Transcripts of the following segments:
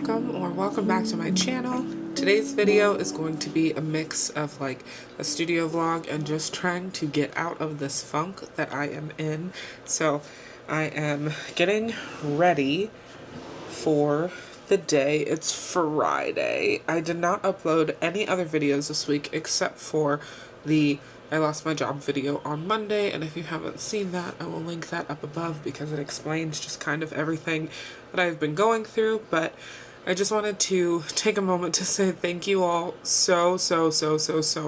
welcome back to my channel. Today's video is going to be a mix of like a studio vlog and just trying to get out of this funk that I am in. So I am getting ready for the day. It's Friday. I did not upload any other videos this week except for the I lost my job video on Monday, and if you haven't seen that, I will link that up above because it explains just kind of everything that I've been going through. But I just wanted to take a moment to say thank you all so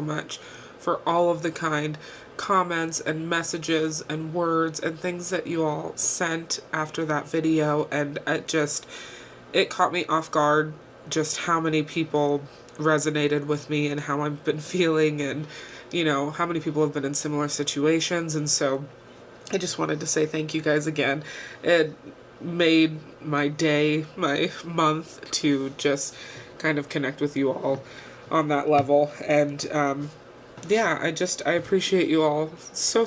much for all of the kind comments and messages and words and things that you all sent after that video, and it caught me off guard just how many people resonated with me and how I've been feeling, and you know, how many people have been in similar situations. And so I just wanted to say thank you guys again. It made my day, my month, to just kind of connect with you all on that level. And yeah, I appreciate you all so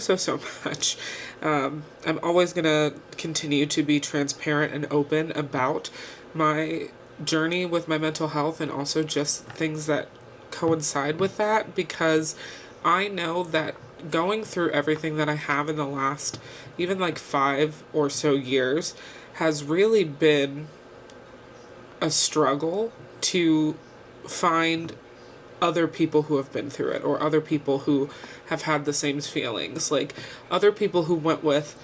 much. I'm always gonna continue to be transparent and open about my journey with my mental health and also just things that coincide with that, because I know that going through everything that I have in the last even like 5 or so years has really been a struggle to find other people who have been through it, or other people who have had the same feelings, like other people who went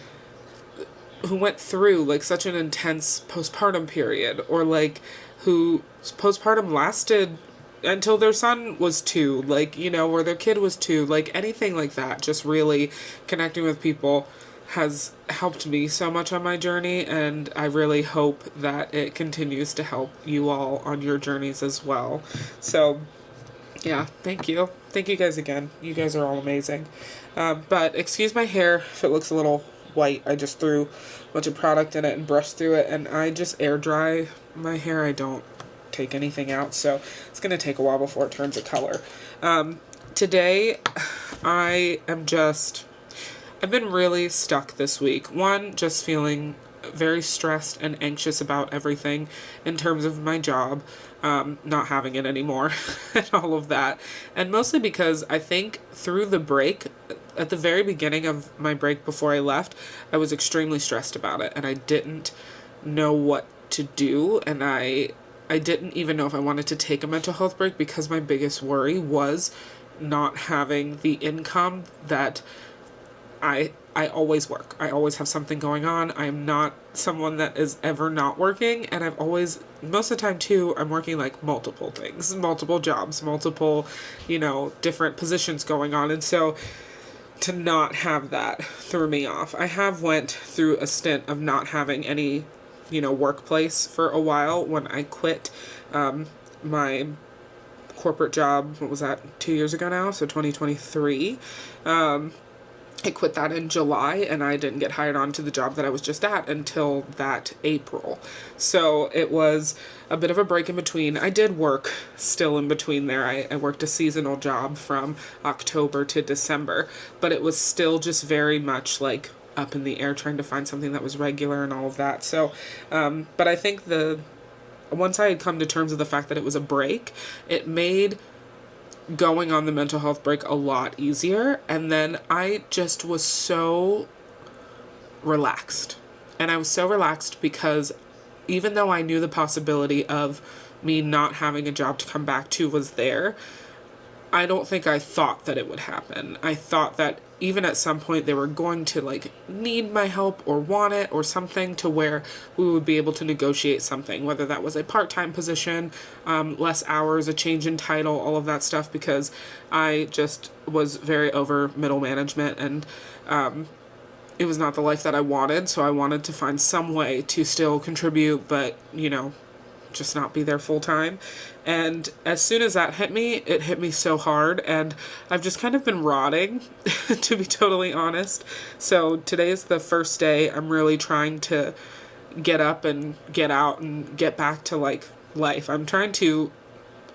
through like such an intense postpartum period, or like whose postpartum lasted until their son was 2, like, you know, or their kid was 2, like anything like that. Just really connecting with people has helped me so much on my journey, and I really hope that it continues to help you all on your journeys as well. So yeah, thank you guys again. You guys are all amazing. But excuse my hair if it looks a little white. I just threw a bunch of product in it and brushed through it, and I just air dry my hair. I don't take anything out, so it's gonna take a while before it turns a color. Today I've been really stuck this week. One, just feeling very stressed and anxious about everything in terms of my job, not having it anymore and all of that. And mostly because I think through the break, at the very beginning of my break before I left, I was extremely stressed about it, and I didn't know what to do, and I didn't even know if I wanted to take a mental health break, because my biggest worry was not having the income that I always work. I always have something going on. I am not someone that is ever not working, and I've always, most of the time too, I'm working like multiple things, multiple jobs, multiple, you know, different positions going on. And so to not have that threw me off. I have went through a stint of not having any, you know, workplace for a while when I quit my corporate job. What was that, 2 years ago now? So 2023. I quit that in July, and I didn't get hired on to the job that I was just at until that April. So it was a bit of a break in between. I did work still in between there. I worked a seasonal job from October to December, but it was still just very much like up in the air, trying to find something that was regular and all of that. So, but I think once I had come to terms with the fact that it was a break, it made going on the mental health break a lot easier. And then I just was so relaxed. And I was so relaxed because even though I knew the possibility of me not having a job to come back to was there, I don't think I thought that it would happen. I thought that even at some point they were going to like need my help or want it or something, to where we would be able to negotiate something, whether that was a part-time position, less hours, a change in title, all of that stuff, because I just was very over middle management, and it was not the life that I wanted. So I wanted to find some way to still contribute, but, you know, just not be there full time. And as soon as that hit me, it hit me so hard, and I've just kind of been rotting, to be totally honest. So today is the first day I'm really trying to get up and get out and get back to like life. I'm trying to,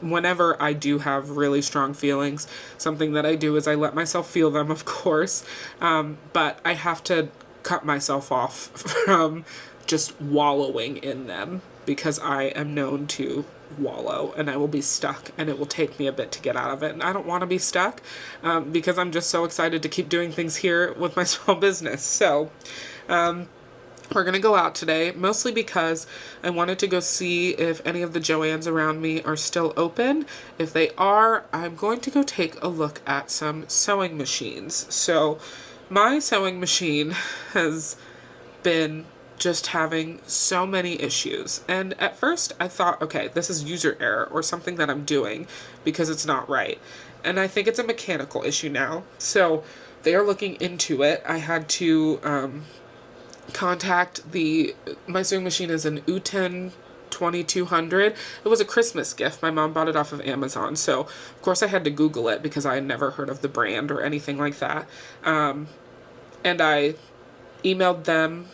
whenever I do have really strong feelings, something that I do is I let myself feel them, of course, but I have to cut myself off from just wallowing in them, because I am known to wallow and I will be stuck, and it will take me a bit to get out of it. And I don't want to be stuck because I'm just so excited to keep doing things here with my small business. So we're going to go out today, mostly because I wanted to go see if any of the Joann's around me are still open. If they are, I'm going to go take a look at some sewing machines. So my sewing machine has been just having so many issues. And at first I thought, okay, this is user error or something that I'm doing because it's not right. And I think it's a mechanical issue now. So they are looking into it. I had to contact my sewing machine is an Uten 2200. It was a Christmas gift. My mom bought it off of Amazon. So of course I had to Google it because I had never heard of the brand or anything like that. And I emailed them,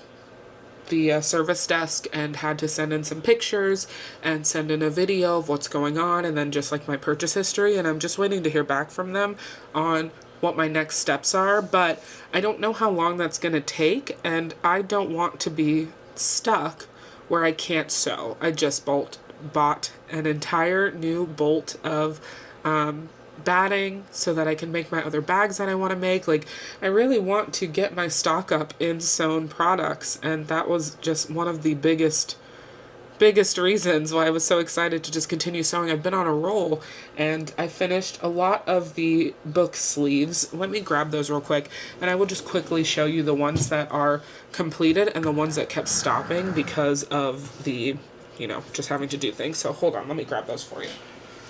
the service desk, and had to send in some pictures and send in a video of what's going on, and then just like my purchase history. And I'm just waiting to hear back from them on what my next steps are, but I don't know how long that's going to take, and I don't want to be stuck where I can't sew. I just bought an entire new bolt of batting so that I can make my other bags that I want to make. Like, I really want to get my stock up in sewn products, and that was just one of the biggest reasons why I was so excited to just continue sewing. I've been on a roll, and I finished a lot of the book sleeves. Let me grab those real quick, and I will just quickly show you the ones that are completed and the ones that kept stopping because of the, just having to do things. So hold on, let me grab those for you.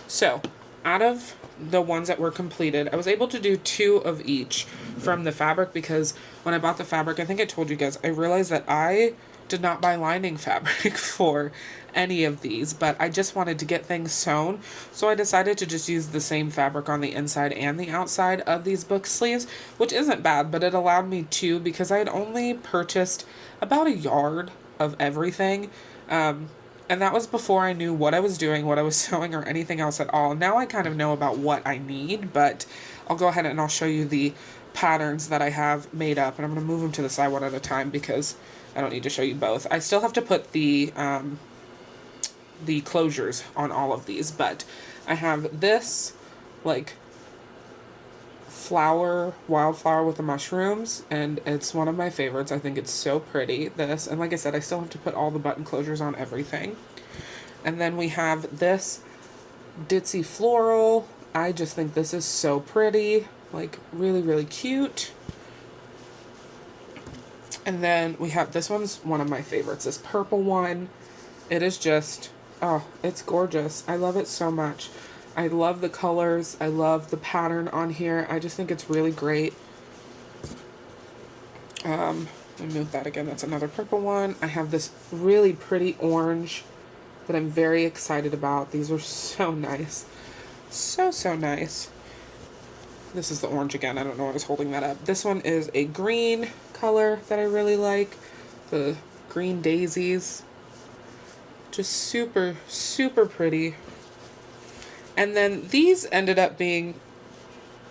So out of the ones that were completed, I was able to do 2 of each from the fabric, because when I bought the fabric, I think I told you guys, I realized that I did not buy lining fabric for any of these, but I just wanted to get things sewn, so I decided to just use the same fabric on the inside and the outside of these book sleeves, which isn't bad, but it allowed me to, because I had only purchased about a yard of everything, and that was before I knew what I was doing, what I was sewing, or anything else at all. Now I kind of know about what I need, but I'll go ahead and I'll show you the patterns that I have made up, and I'm going to move them to the side one at a time because I don't need to show you both. I still have to put the closures on all of these, but I have this, like, wildflower with the mushrooms, and it's one of my favorites. I think it's so pretty, this, and like I said, I still have to put all the button closures on everything. And then we have this ditzy floral. I just think this is so pretty, like, really, really cute. And then we have, this one's one of my favorites, this purple one. It is just, oh, it's gorgeous. I love it so much. I love the colors. I love the pattern on here. I just think it's really great. Let me move that again. That's another purple one. I have this really pretty orange that I'm very excited about. These are so nice. So, so nice. This is the orange again. I don't know why I was holding that up. This one is a green color that I really like. The green daisies. Just super, super pretty. And then these ended up being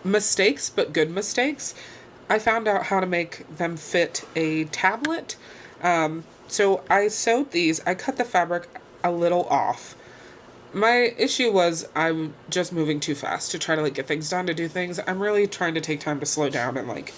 mistakes, but good mistakes. I found out how to make them fit a tablet. So I sewed these. I cut the fabric a little off. My issue was I'm just moving too fast to try to, like, get things done, to do things. I'm really trying to take time to slow down and, like,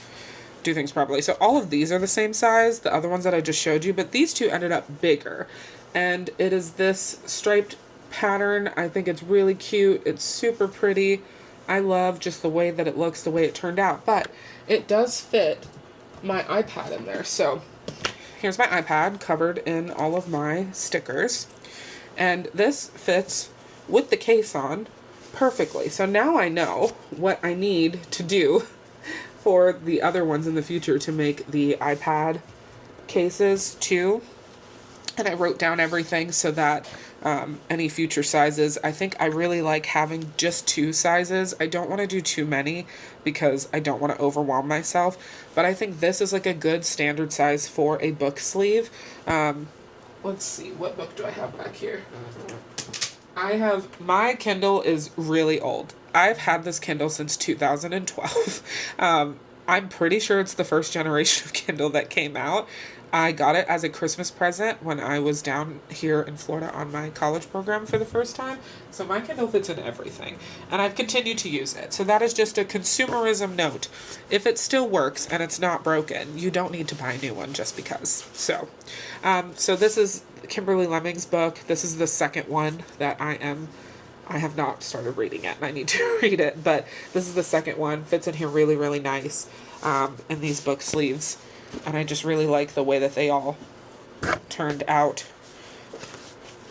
do things properly. So all of these are the same size, the other ones that I just showed you, but these two ended up bigger. And it is this striped pattern. I think it's really cute. It's super pretty. I love just the way that it looks, the way it turned out. But it does fit my iPad in there. So here's my iPad covered in all of my stickers. And this fits with the case on perfectly. So now I know what I need to do for the other ones in the future to make the iPad cases too. And I wrote down everything so that any future sizes, I think I really like having just 2 sizes. I don't want to do too many because I don't want to overwhelm myself. But I think this is like a good standard size for a book sleeve. Let's see, what book do I have back here? My Kindle is really old. I've had this Kindle since 2012. I'm pretty sure it's the first generation of Kindle that came out. I got it as a Christmas present when I was down here in Florida on my college program for the first time. So my Kindle fits in everything. And I've continued to use it. So that is just a consumerism note. If it still works and it's not broken, you don't need to buy a new one just because. So this is Kimberly Lemming's book. This is the second one that I have not started reading it, and I need to read it, but this is the second one. Fits in here really, really nice in these book sleeves. And I just really like the way that they all turned out.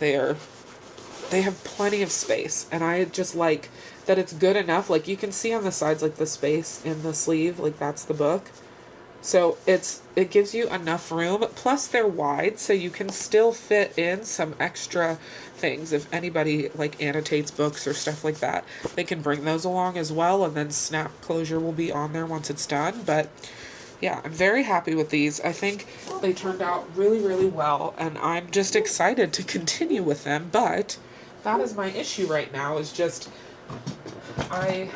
They have plenty of space, and I just like that it's good enough. Like, you can see on the sides, like, the space in the sleeve, like, that's the book. So it gives you enough room, plus they're wide, so you can still fit in some extra things. If anybody, like, annotates books or stuff like that, they can bring those along as well, and then snap closure will be on there once it's done. But yeah, I'm very happy with these. I think they turned out really, really well, and I'm just excited to continue with them. But that is my issue right now, is just I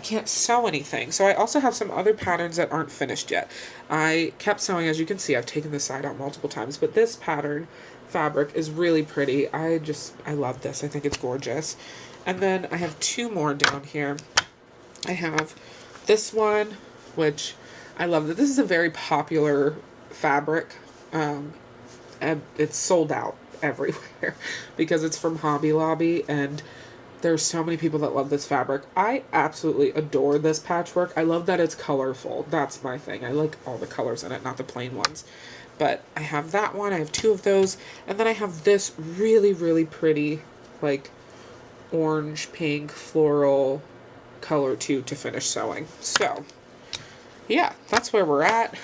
can't sew anything. So I also have some other patterns that aren't finished yet. I kept sewing, as you can see. I've taken the side out multiple times, but this pattern fabric is really pretty. I love this. I think it's gorgeous. And then I have two more down here. I have this one, which I love. That this is a very popular fabric, and it's sold out everywhere because it's from Hobby Lobby, and there's so many people that love this fabric. I absolutely adore this patchwork. I love that it's colorful. That's my thing. I like all the colors in it, not the plain ones. But I have that one. I have two of those. And then I have this really, really pretty, like, orange, pink, floral color, too, to finish sewing. So yeah, that's where we're at.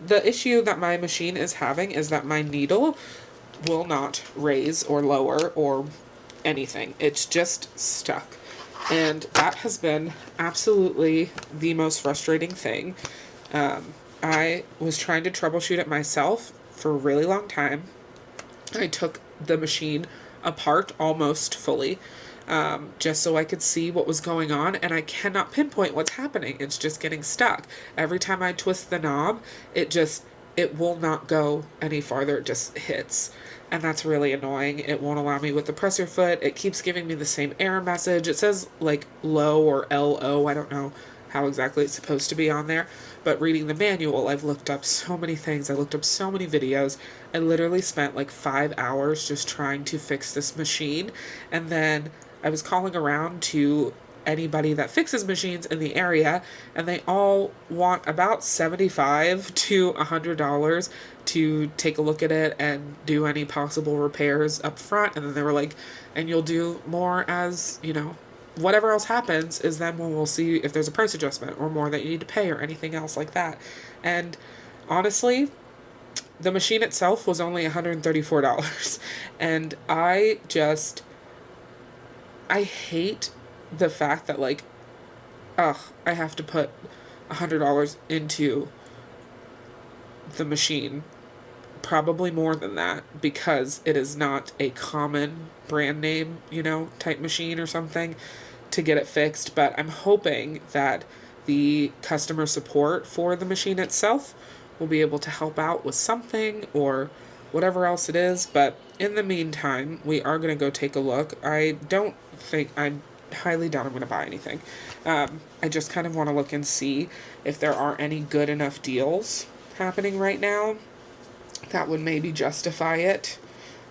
The issue that my machine is having is that my needle will not raise or lower or anything. It's just stuck. And that has been absolutely the most frustrating thing. I was trying to troubleshoot it myself for a really long time. I took the machine apart almost fully, just so I could see what was going on, and I cannot pinpoint what's happening. It's just getting stuck. Every time I twist the knob, it will not go any farther. It just hits. And that's really annoying. It won't allow me with the presser foot. It keeps giving me the same error message. It says, like, low or LO. I don't know how exactly it's supposed to be on there. But reading the manual, I've looked up so many things. I looked up so many videos. I literally spent like 5 hours just trying to fix this machine. And then I was calling around to anybody that fixes machines in the area, and they all want about $75 to $100 to take a look at it and do any possible repairs up front. And then they were like, and you'll do more as, you know, whatever else happens is then when we'll see if there's a price adjustment or more that you need to pay or anything else like that. And honestly, the machine itself was only $134. And I hate the fact that, like, I have to put $100 into the machine, probably more than that, because it is not a common brand name, you know, type machine or something, to get it fixed. But I'm hoping that the customer support for the machine itself will be able to help out with something or whatever else it is. But in the meantime, we are going to go take a look. I highly doubt I'm going to buy anything. I just kind of want to look and see if there are any good enough deals happening right now that would maybe justify it.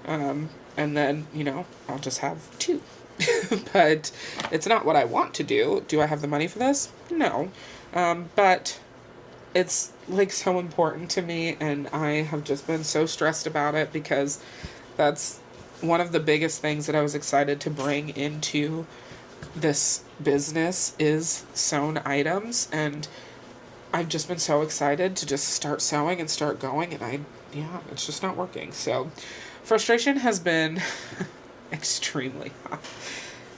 And then, you know, I'll just have two. But it's not what I want to do. Do I have the money for this? No. But it's, like, so important to me, and I have just been so stressed about it because that's one of the biggest things that I was excited to bring into this business is sewn items, and I've just been so excited to just start sewing and start going, and it's just not working. So frustration has been extremely high.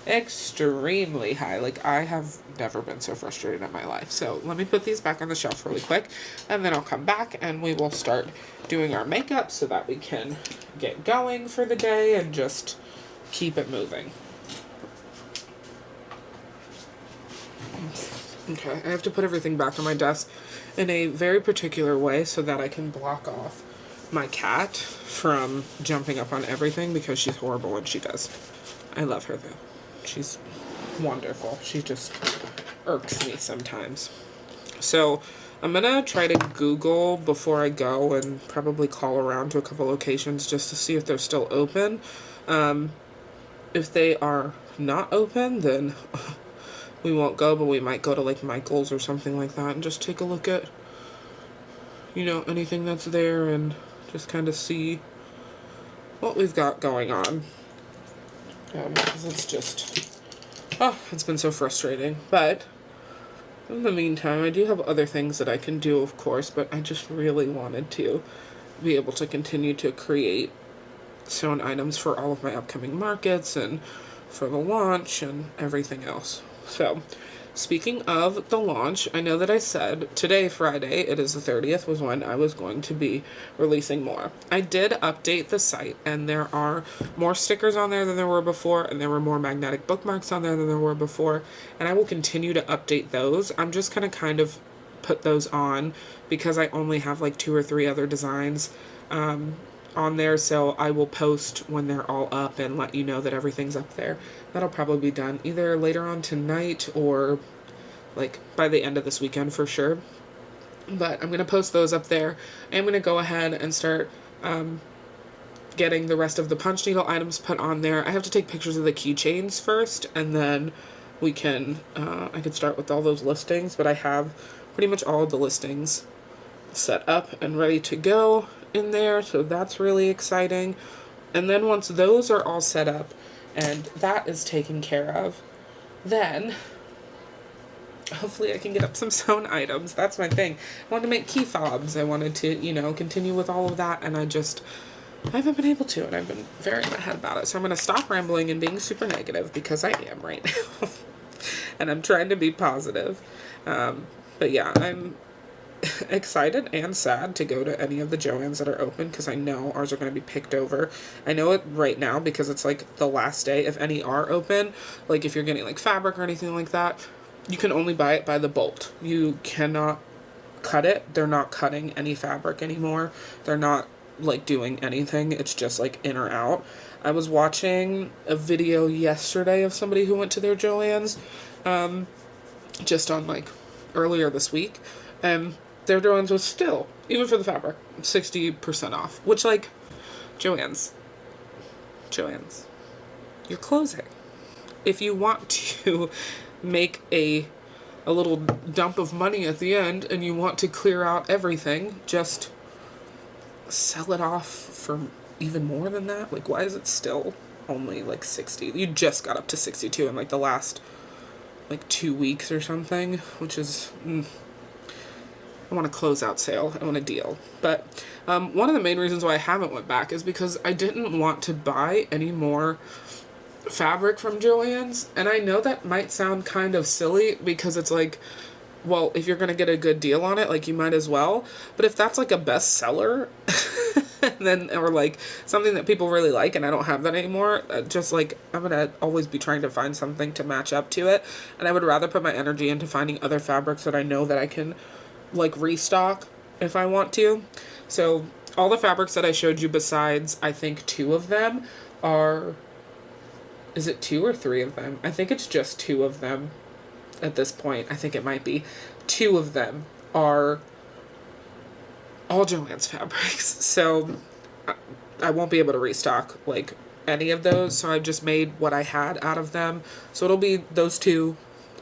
Extremely high. Like, I have never been so frustrated in my life. So let me put these back on the shelf really quick, and then I'll come back and we will start doing our makeup so that we can get going for the day and just keep it moving. Okay, I have to put everything back on my desk in a very particular way so that I can block off my cat from jumping up on everything because she's horrible when she does. I love her though. She's wonderful. She just irks me sometimes. So I'm gonna try to Google before I go and probably call around to a couple locations just to see if they're still open. If they are not open, then we won't go, but we might go to like Michael's or something like that and just take a look at, you know, anything that's there and just kind of see what we've got going on. Because it's just, oh, it's been so frustrating. But in the meantime, I do have other things that I can do, of course, but I just really wanted to be able to continue to create sewn items for all of my upcoming markets and for the launch and everything else. So, speaking of the launch, I know that I said today, Friday, it is the 30th, was when I was going to be releasing more. I did update the site, and there are more stickers on there than there were before, and there were more magnetic bookmarks on there than there were before, and I will continue to update those. I'm just going to kind of put those on because I only have like 2 or 3 other designs on there, so I will post when they're all up and let you know that everything's up there. That'll probably be done either later on tonight or like by the end of this weekend for sure. But I'm going to post those up there. I'm going to go ahead and start getting the rest of the punch needle items put on there. I have to take pictures of the keychains first, and then we can, I can start with all those listings, but I have pretty much all of the listings set up and ready to go in there, so that's really exciting. And then once those are all set up and that is taken care of, then hopefully I can get up some sewn items. That's my thing. I wanted to make key fobs. I wanted to, you know, continue with all of that, and I haven't been able to, and I've been very in my head about it. So I'm going to stop rambling and being super negative because I am right now. And I'm trying to be positive. But yeah, I'm excited and sad to go to any of the Joann's that are open because I know ours are going to be picked over. I know it right now because it's like the last day. If any are open, like if you're getting like fabric or anything like that, you can only buy it by the bolt. You cannot cut it. They're not cutting any fabric anymore. They're not like doing anything. It's just like in or out. I was watching a video yesterday of somebody who went to their Joann's just on like earlier this week, and their Joann's was still, even for the fabric, 60% off. Which, like, Joann's, you're closing. If you want to make a little dump of money at the end and you want to clear out everything, just sell it off for even more than that. Like, why is it still only like 60? You just got up to 62 in like the last like 2 weeks or something, which is I want a closeout sale. I want a deal. But one of the main reasons why I haven't went back is because I didn't want to buy any more fabric from Joann's. And I know that might sound kind of silly because it's like, well, if you're going to get a good deal on it, like you might as well. But if that's like a bestseller, then, or like something that people really like and I don't have that anymore, just like I'm going to always be trying to find something to match up to it. And I would rather put my energy into finding other fabrics that I know that I can like restock if I want to. So all the fabrics that I showed you, besides I think 2 of them are, is it 2 or 3 of them? I think it's just 2 of them at this point. I think it might be 2 of them are all Joann's fabrics. So I won't be able to restock like any of those. So I've just made what I had out of them. So it'll be those 2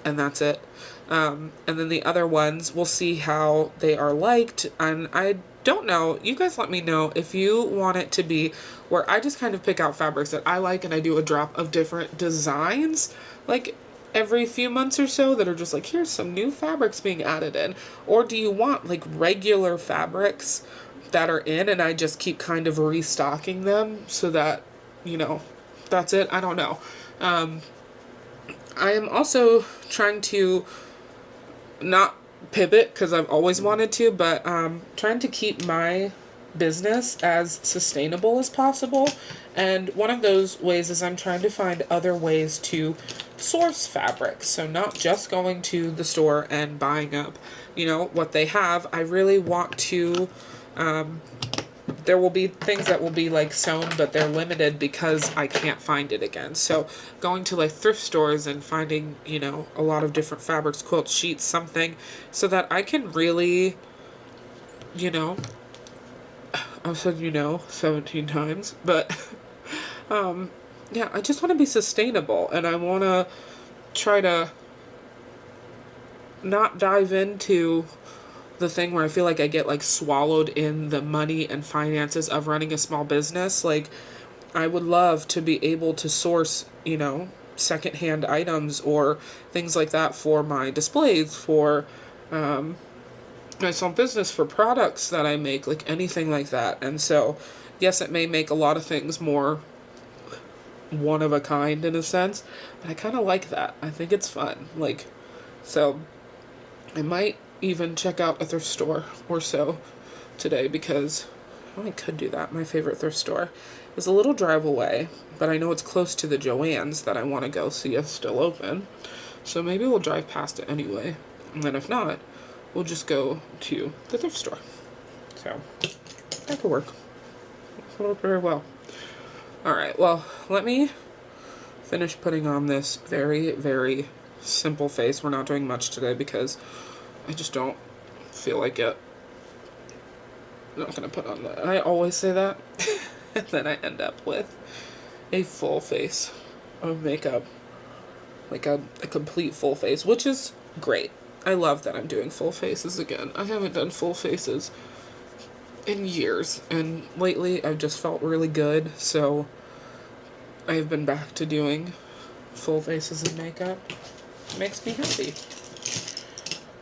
and that's it. And then the other ones, we'll see how they are liked. And I don't know. You guys let me know if you want it to be where I just kind of pick out fabrics that I like and I do a drop of different designs like every few months or so that are just like, here's some new fabrics being added in. Or do you want like regular fabrics that are in and I just keep kind of restocking them so that, you know, that's it? I don't know. I am also trying to not pivot because I've always wanted to, but trying to keep my business as sustainable as possible. And one of those ways is I'm trying to find other ways to source fabrics. So not just going to the store and buying up, what they have. I really want to, there will be things that will be like sewn, but they're limited because I can't find it again. So going to like thrift stores and finding, a lot of different fabrics, quilts, sheets, something, so that I can really, I've said 17 times, but yeah, I just want to be sustainable, and I want to try to not dive into the thing where I feel like I get like swallowed in the money and finances of running a small business. Like, I would love to be able to source, secondhand items or things like that for my displays, for my small business, for products that I make, like anything like that. And so, yes, it may make a lot of things more one of a kind in a sense, but I kind of like that. I think it's fun. Like, so I might even check out a thrift store or so today, because I could do that. My favorite thrift store is a little drive away, but I know it's close to the Joann's that I want to go see if still open. So maybe we'll drive past it anyway. And then if not, we'll just go to the thrift store. So that could work. It'll work very well. Alright, well, let me finish putting on this very, very simple face. We're not doing much today because I just don't feel like it. I'm not going to put on that. I always say that. And then I end up with a full face of makeup. Like a complete full face, which is great. I love that I'm doing full faces again. I haven't done full faces in years, and lately I've just felt really good, so I've been back to doing full faces of makeup. It makes me happy.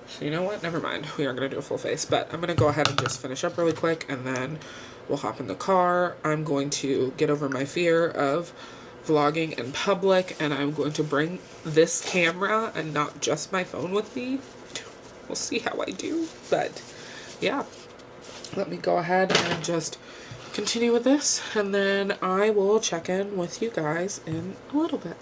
So you know what? Never mind. We aren't going to do a full face, but I'm going to go ahead and just finish up really quick, and then we'll hop in the car. I'm going to get over my fear of vlogging in public, and I'm going to bring this camera and not just my phone with me. We'll see how I do, but yeah. Let me go ahead and just continue with this, and then I will check in with you guys in a little bit.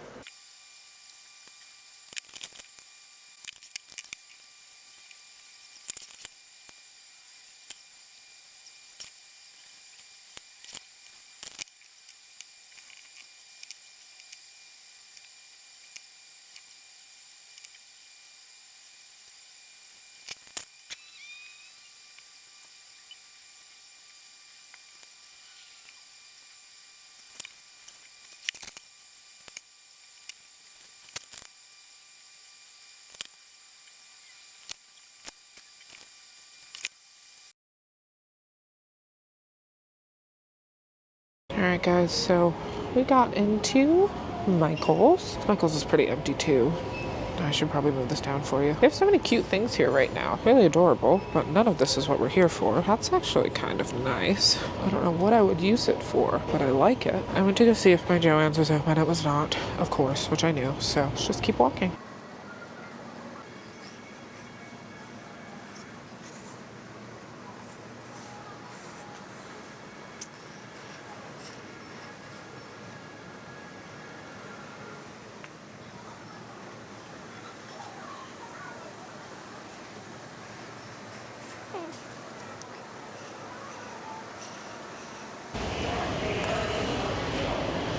Alright guys, so we got into Michael's. Michael's is pretty empty too. I should probably move this down for you. They have so many cute things here right now. Really adorable, but none of this is what we're here for. That's actually kind of nice. I don't know what I would use it for, but I like it. I went to go see if my Joann's was open. It was not, of course, which I knew, so let's just keep walking.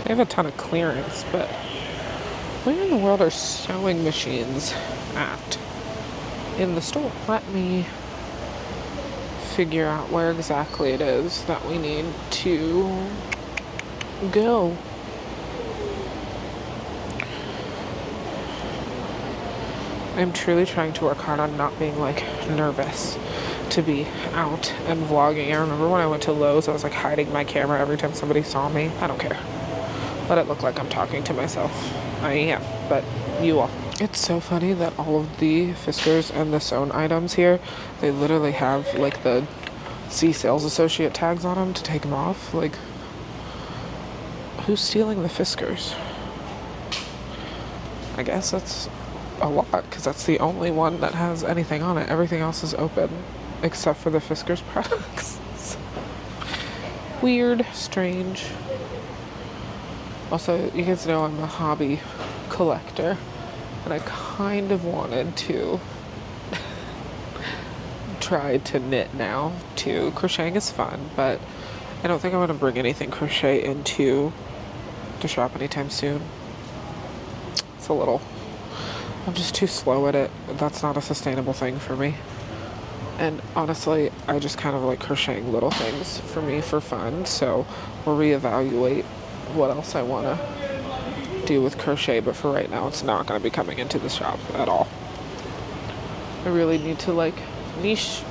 They have a ton of clearance, but where in the world are sewing machines at in the store? Let me figure out where exactly it is that we need to go. I'm truly trying to work hard on not being like nervous to be out and vlogging. I remember when I went to Lowe's, I was like hiding my camera every time somebody saw me. I don't care. Let it look like I'm talking to myself. I am, but you all. It's so funny that all of the Fiskars and the sewn items here, they literally have like the C sales associate tags on them to take them off. Like, who's stealing the Fiskars? I guess that's a lot, because that's the only one that has anything on it. Everything else is open except for the Fiskars products. Weird, strange. Also, you guys know I'm a hobby collector, and I kind of wanted to try to knit now too. Crocheting is fun, but I don't think I'm going to bring anything crochet into the shop anytime soon. It's a little, I'm just too slow at it. That's not a sustainable thing for me. And honestly, I just kind of like crocheting little things for me for fun, so we'll reevaluate what else I want to do with crochet, but for right now it's not going to be coming into the shop at all. I really need to like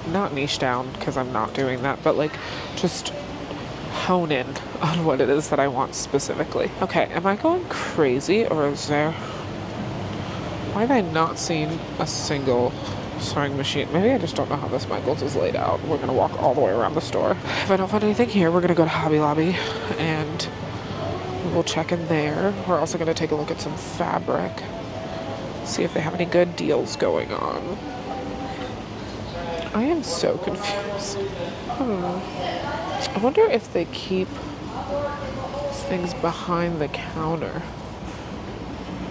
not niche down, because I'm not doing that, but like just hone in on what it is that I want specifically. Okay, am I going crazy, or is there, why have I not seen a single sewing machine? Maybe I just don't know how this Michaels is laid out. We're gonna walk all the way around the store. If I don't find anything here, we're gonna go to Hobby Lobby and we'll check in there. We're also gonna take a look at some fabric, see if they have any good deals going on. I am so confused. I wonder if they keep things behind the counter.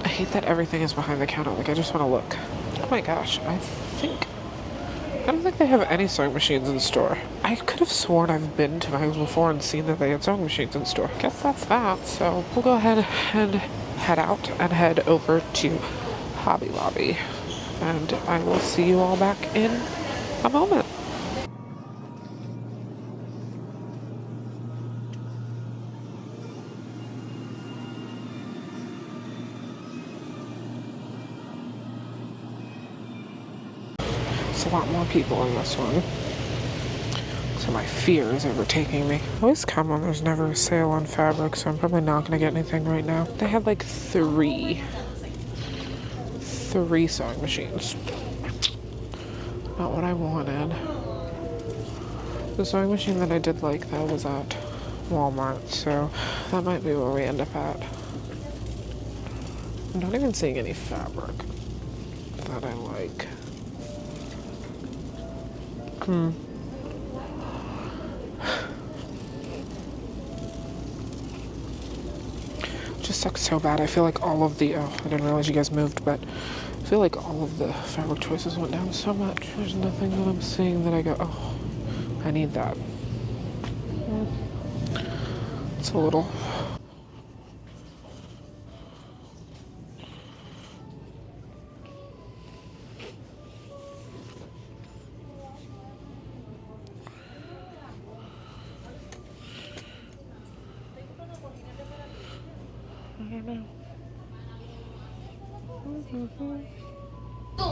I hate that everything is behind the counter. Like, I just want to look. Oh my gosh, I don't think they have any sewing machines in store. I could have sworn I've been to Michael's before and seen that they had sewing machines in store. Guess that's that. So we'll go ahead and head out and head over to Hobby Lobby. And I will see you all back in a moment. A lot more people in this one, so my fear is overtaking me. I always come when there's never a sale on fabric, so I'm probably not gonna get anything right now. They had like three sewing machines. Not what I wanted. The sewing machine that I did like though was at Walmart, so that might be where we end up at. I'm not even seeing any fabric that I like. Just sucks so bad. I feel like all of the, I didn't realize you guys moved, but I feel like all of the fabric choices went down so much. There's nothing that I'm seeing that I go, oh, I need that. It's a little.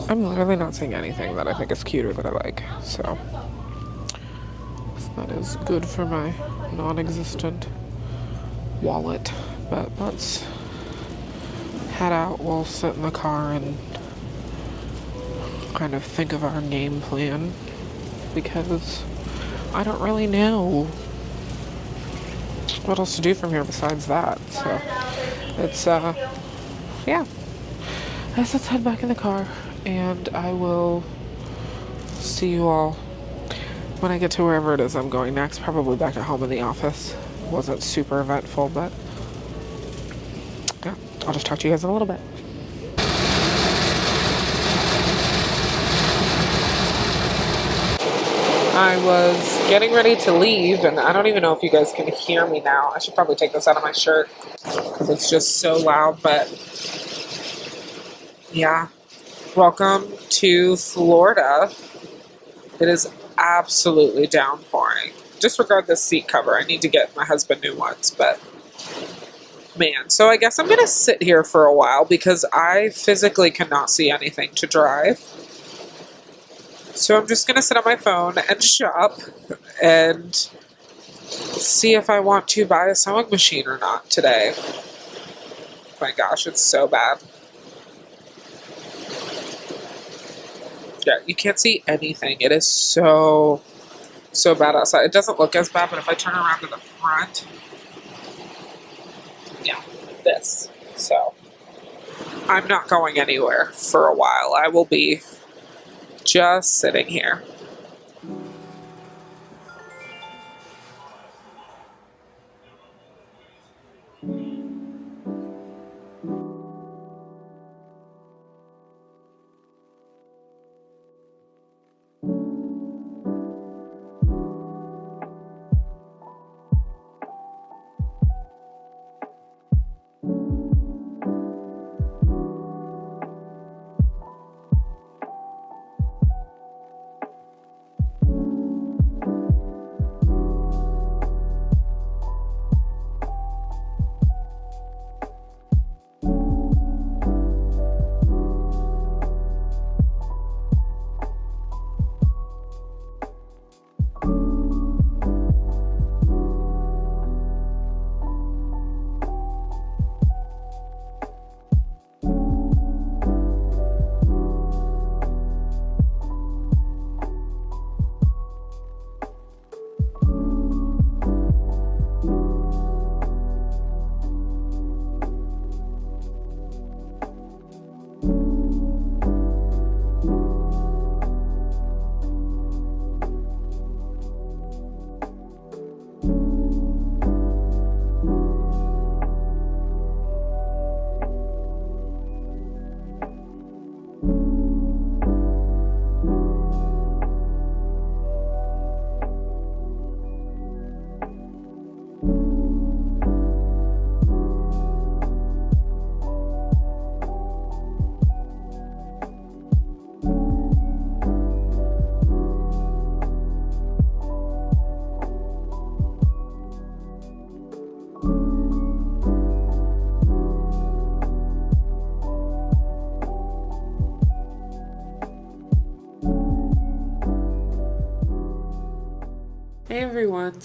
I'm literally not seeing anything that I think is cute or that I like, so that is good for my non-existent wallet. But let's head out. We'll sit in the car and kind of think of our game plan, because I don't really know what else to do from here besides that. So it's yeah. I guess let's head back in the car, and I will see you all when I get to wherever it is I'm going next. Probably back at home in the office. Wasn't super eventful, but yeah, I'll just talk to you guys in a little bit. I was getting ready to leave, and I don't even know if you guys can hear me now. I should probably take this out of my shirt because it's just so loud, but yeah. Welcome to Florida. It is absolutely downpouring. Disregard this seat cover. I need to get my husband new ones, but man. So I guess I'm going to sit here for a while because I physically cannot see anything to drive. So I'm just going to sit on my phone and shop and see if I want to buy a sewing machine or not today. Oh my gosh, it's so bad. Yeah, you can't see anything. It is so bad outside. It doesn't look as bad, but if I turn around to the front, yeah, this. So I'm not going anywhere for a while. I will be just sitting here.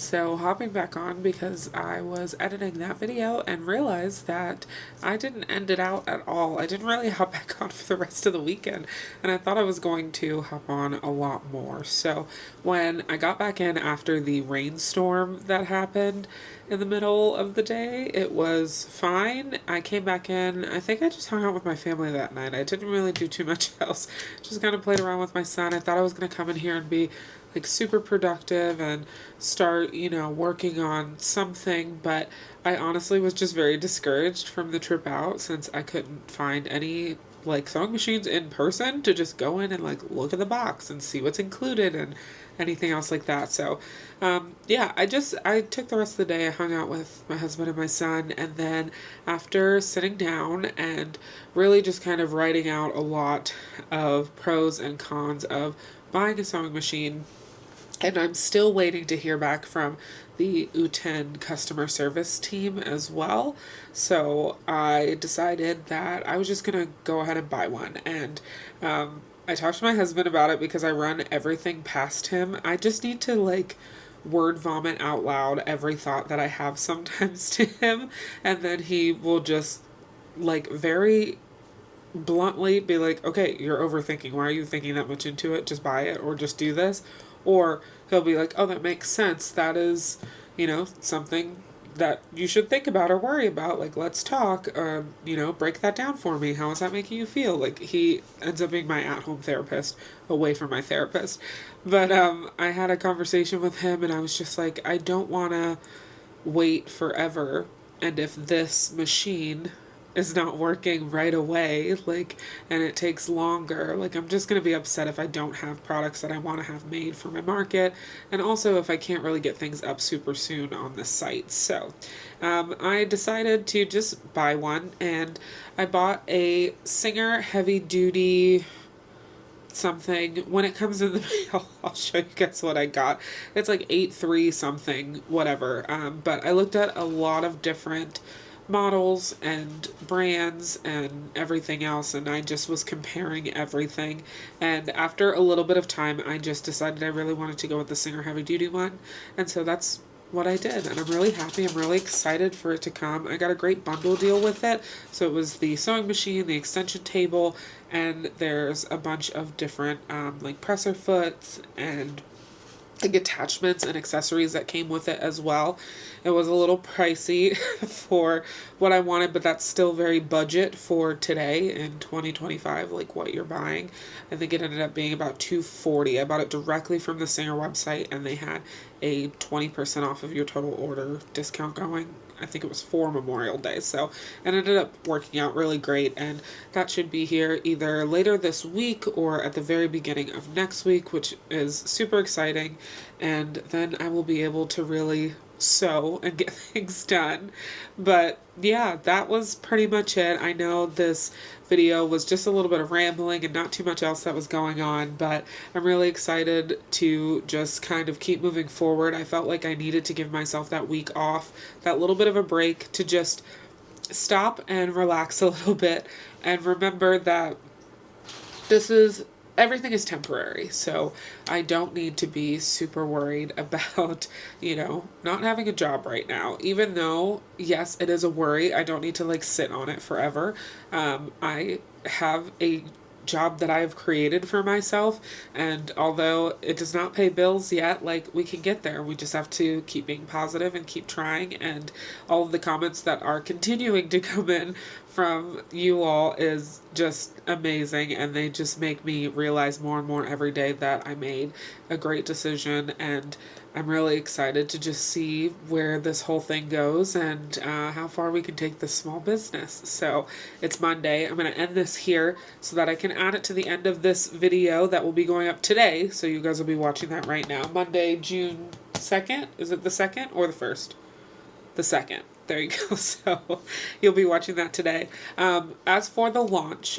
So hopping back on because I was editing that video and realized that I didn't end it out at all. I didn't really hop back on for the rest of the weekend, and I thought I was going to hop on a lot more. So when I got back in after the rainstorm that happened in the middle of the day, it was fine. I came back in. I think I just hung out with my family that night. I didn't really do too much else. Just kind of played around with my son. I thought I was going to come in here and be like super productive and start, working on something, but I honestly was just very discouraged from the trip out since I couldn't find any like sewing machines in person to just go in and like look at the box and see what's included and anything else like that. So yeah, I took the rest of the day. I hung out with my husband and my son, and then after sitting down and really just kind of writing out a lot of pros and cons of buying a sewing machine, and I'm still waiting to hear back from the Uten customer service team as well. So I decided that I was just going to go ahead and buy one. And I talked to my husband about it because I run everything past him. I just need to like word vomit out loud every thought that I have sometimes to him. And then he will just like very bluntly be like, okay, you're overthinking. Why are you thinking that much into it? Just buy it or just do this. Or he'll be like, oh, that makes sense. That is, something that you should think about or worry about. Like, let's talk. Break that down for me. How is that making you feel? Like, he ends up being my at-home therapist away from my therapist. But I had a conversation with him, and I was just like, I don't want to wait forever. And if this machine is not working right away, like, and it takes longer, like, I'm just going to be upset if I don't have products that I want to have made for my market, and also if I can't really get things up super soon on the site. So I decided to just buy one, and I bought a Singer heavy duty something. When it comes in the mail, I'll show you guys what I got. It's like 8.3 something, whatever. But I looked at a lot of different models and brands and everything else, and I just was comparing everything, and after a little bit of time I just decided I really wanted to go with the Singer heavy duty one, and so that's what I did, and I'm really happy. I'm really excited for it to come. I got a great bundle deal with it. So it was the sewing machine, the extension table, and there's a bunch of different like presser foots and like attachments and accessories that came with it as well. It was a little pricey for what I wanted, but that's still very budget for today in 2025, like what you're buying. I think it ended up being about $240. I bought it directly from the Singer website, and they had a 20% off of your total order discount going. I think it was for Memorial Day. So it ended up working out really great, and that should be here either later this week or at the very beginning of next week, which is super exciting. And then I will be able to really sew and get things done. But yeah, that was pretty much it. I know this video was just a little bit of rambling and not too much else that was going on, but I'm really excited to just kind of keep moving forward. I felt like I needed to give myself that week off, that little bit of a break to just stop and relax a little bit and remember that everything is temporary. So I don't need to be super worried about, not having a job right now. Even though, yes, it is a worry, I don't need to like sit on it forever. I have a job that I have created for myself, and although it does not pay bills yet, like, we can get there. We just have to keep being positive and keep trying, and all of the comments that are continuing to come in from you all is just amazing, and they just make me realize more and more every day that I made a great decision, and I'm really excited to just see where this whole thing goes and how far we can take this small business. So it's Monday. I'm going to end this here so that I can add it to the end of this video that will be going up today. So you guys will be watching that right now. Monday, June 2nd. Is it the 2nd or the 1st? The 2nd. There you go. So you'll be watching that today. As for the launch,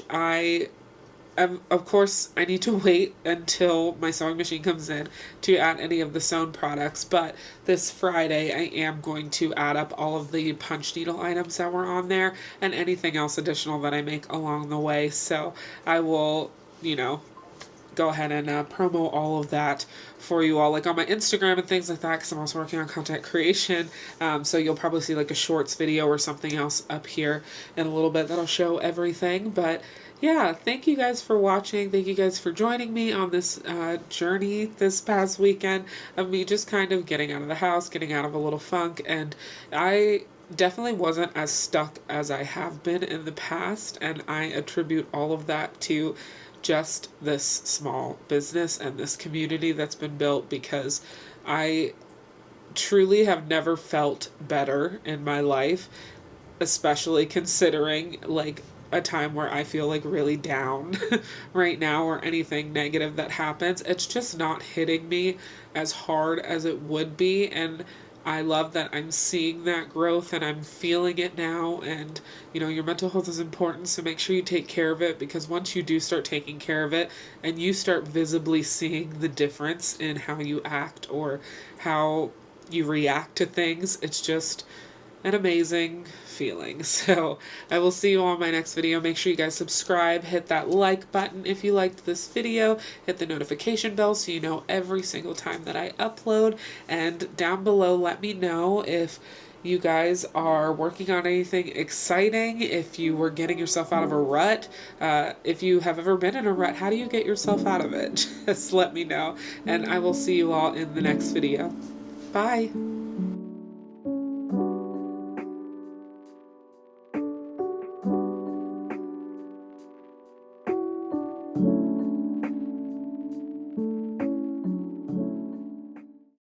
of course, I need to wait until my sewing machine comes in to add any of the sewn products, but this Friday I am going to add up all of the punch needle items that were on there and anything else additional that I make along the way. So I will, go ahead and promo all of that for you all, like on my Instagram and things like that, because I'm also working on content creation. So you'll probably see like a shorts video or something else up here in a little bit that'll show everything. But yeah, thank you guys for watching. Thank you guys for joining me on this journey this past weekend of me just kind of getting out of the house, getting out of a little funk. And I definitely wasn't as stuck as I have been in the past. And I attribute all of that to just this small business and this community that's been built, because I truly have never felt better in my life, especially considering like a time where I feel like really down right now, or anything negative that happens. It's just not hitting me as hard as it would be. And I love that I'm seeing that growth and I'm feeling it now. And, your mental health is important, so make sure you take care of it, because once you do start taking care of it and you start visibly seeing the difference in how you act or how you react to things, it's just an amazing feeling. So I will see you all in my next video. Make sure you guys subscribe, hit that like button if you liked this video, hit the notification bell so you know every single time that I upload, and down below let me know if you guys are working on anything exciting, if you were getting yourself out of a rut, if you have ever been in a rut, how do you get yourself out of it? Just let me know, and I will see you all in the next video. Bye!